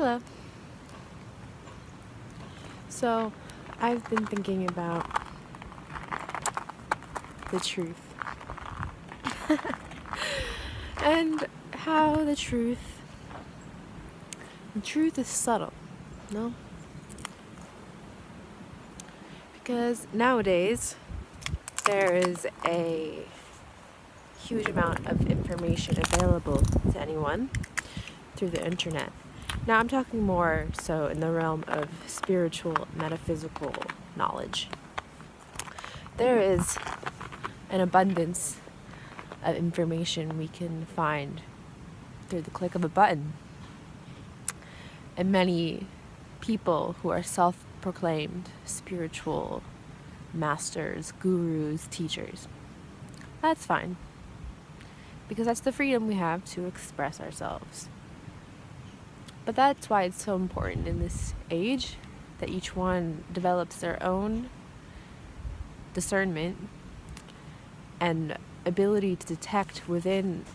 Hello. So, I've been thinking about the truth and how the truth is subtle, no? Because nowadays there is a huge amount of information available to anyone through the internet. Now, I'm talking more so in the realm of spiritual, metaphysical knowledge. There is an abundance of information we can find through the click of a button. And many people who are self-proclaimed spiritual masters, gurus, teachers. That's fine. Because that's the freedom we have to express ourselves. But that's why it's so important in this age that each one develops their own discernment and ability to detect within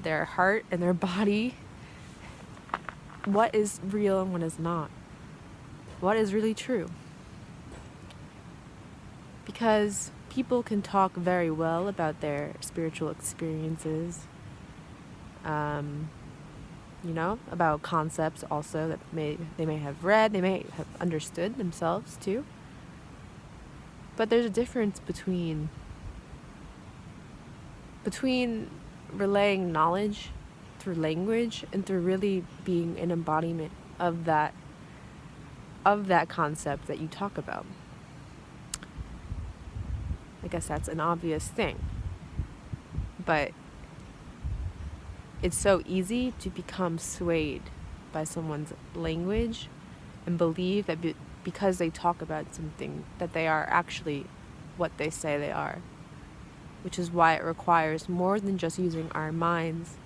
their heart and their body what is real and what is not. What is really true. Because people can talk very well about their spiritual experiences, about concepts also that they may have read, they may have understood themselves too. But there's a difference between relaying knowledge through language and through really being an embodiment of that concept that you talk about. I guess that's an obvious thing. But it's so easy to become swayed by someone's language and believe that because they talk about something that they are actually what they say they are. Which is why it requires more than just using our minds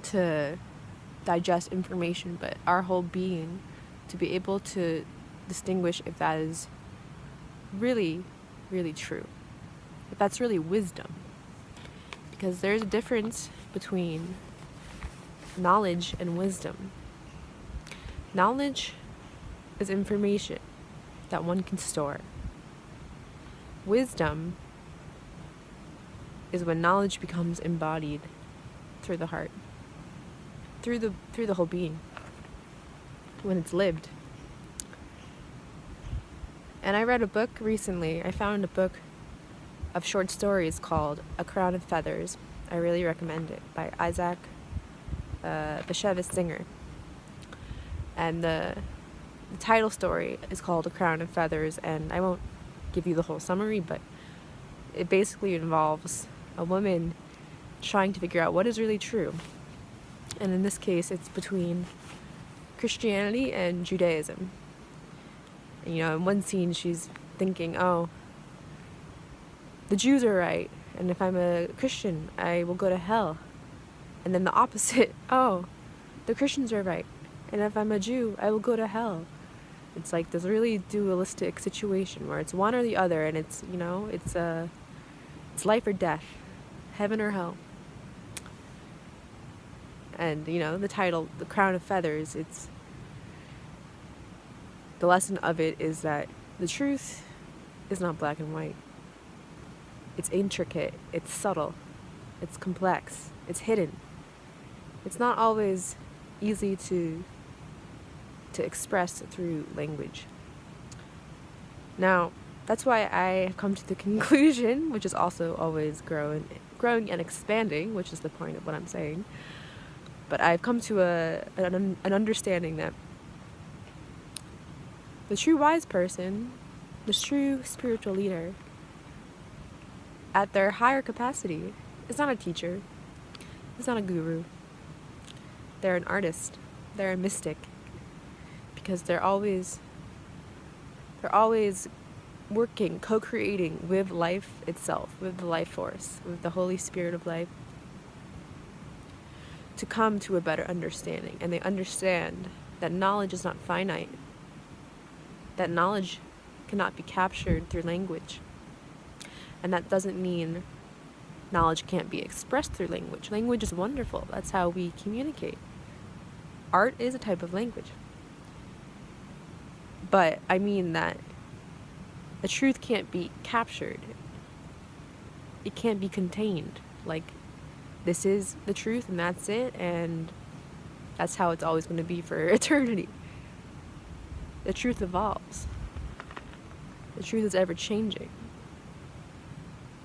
to digest information, but our whole being to be able to distinguish if that is really, really true. If that's really wisdom. Because there's a difference between knowledge and wisdom. Knowledge is information that one can store. Wisdom is when knowledge becomes embodied through the heart, through the whole being, when it's lived. And I read a book recently. I found a book of short stories called A Crown of Feathers. I really recommend it, by Isaac Bashevis Singer. And the title story is called A Crown of Feathers, and I won't give you the whole summary, but it basically involves a woman trying to figure out what is really true. And in this case, it's between Christianity and Judaism. And, in one scene, she's thinking, oh, the Jews are right, and if I'm a Christian, I will go to hell. And then the opposite, oh, the Christians are right, and if I'm a Jew, I will go to hell. It's like this really dualistic situation where it's one or the other, and it's, it's life or death, heaven or hell. And, the title, The Crown of Feathers, the lesson of it is that the truth is not black and white. It's intricate, it's subtle, it's complex, it's hidden. It's not always easy to express through language. Now, that's why I have come to the conclusion, which is also always growing and expanding, which is the point of what I'm saying. But I've come to an understanding that the true wise person, the true spiritual leader, at their higher capacity, is not a teacher, is not a guru. They're an artist, they're a mystic, because they're always working, co-creating with life itself, with the life force, with the Holy Spirit of life, to come to a better understanding. And they understand that knowledge is not finite, that knowledge cannot be captured through language. And that doesn't mean knowledge can't be expressed through language. Language is wonderful. That's how we communicate. art is a type of language. But I mean that the truth can't be captured. It can't be contained. Like, this is the truth and that's it, and that's how it's always going to be for eternity. The truth evolves. The truth is ever changing.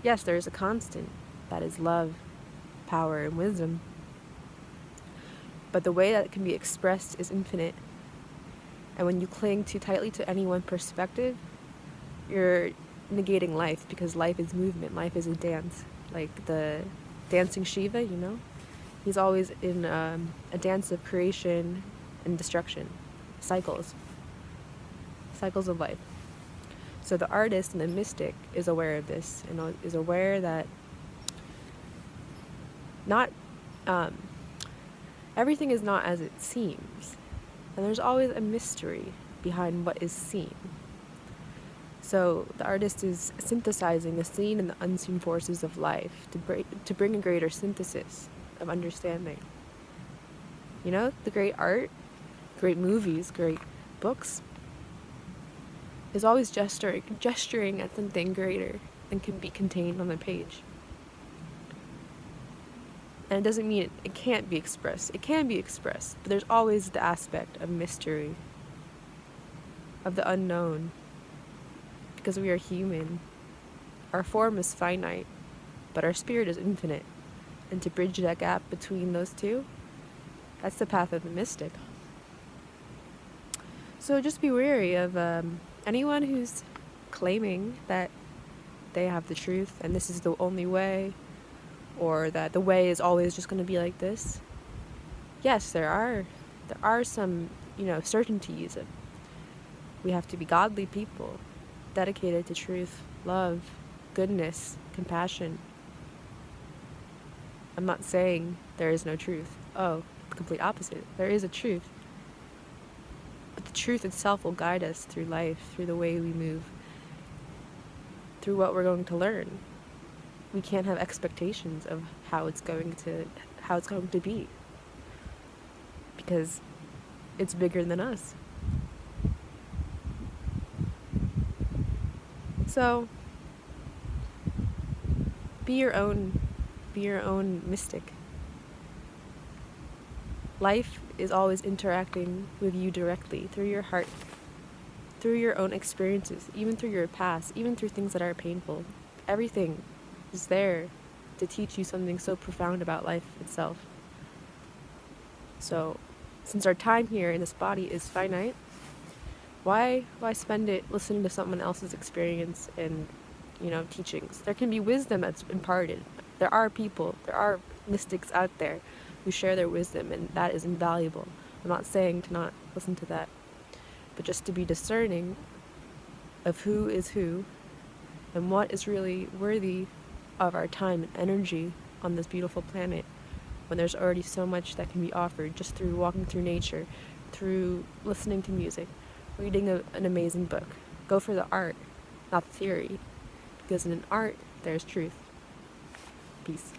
Yes, there is a constant, that is love, power, and wisdom. But the way that it can be expressed is infinite. And when you cling too tightly to any one perspective, you're negating life, because life is movement, life is a dance. Like the dancing Shiva, you know? He's always in a dance of creation and destruction. Cycles of life. So the artist and the mystic is aware of this, and is aware that not everything is not as it seems, and there's always a mystery behind what is seen. So the artist is synthesizing the seen and the unseen forces of life to bring a greater synthesis of understanding. You know, the great art, great movies, great books is always gesturing at something greater than can be contained on the page. And it doesn't mean it can't be expressed. It can be expressed, but there's always the aspect of mystery, of the unknown, because we are human. Our form is finite, but our spirit is infinite. And to bridge that gap between those two, that's the path of the mystic. So just be wary of anyone who's claiming that they have the truth and this is the only way, or that the way is always just going to be like this. Yes, there are some, certainties. We have to be godly people, dedicated to truth, love, goodness, compassion. I'm not saying there is no truth. Oh, the complete opposite. There is a truth. But the truth itself will guide us through life, through the way we move, through what we're going to learn. We can't have expectations of how it's going to be, because it's bigger than us. So be your own mystic. Life is always interacting with you directly through your heart, through your own experiences, even through your past, even through things that are painful. Everything is there to teach you something so profound about life itself. So, since our time here in this body is finite, why spend it listening to someone else's experience and, teachings? There can be wisdom that's imparted. There are mystics out there who share their wisdom, and that is invaluable. I'm not saying to not listen to that, but just to be discerning of who is who and what is really worthy of our time and energy on this beautiful planet, when there's already so much that can be offered just through walking through nature, through listening to music, reading an amazing book. Go for the art, not the theory, because in art there's truth. Peace.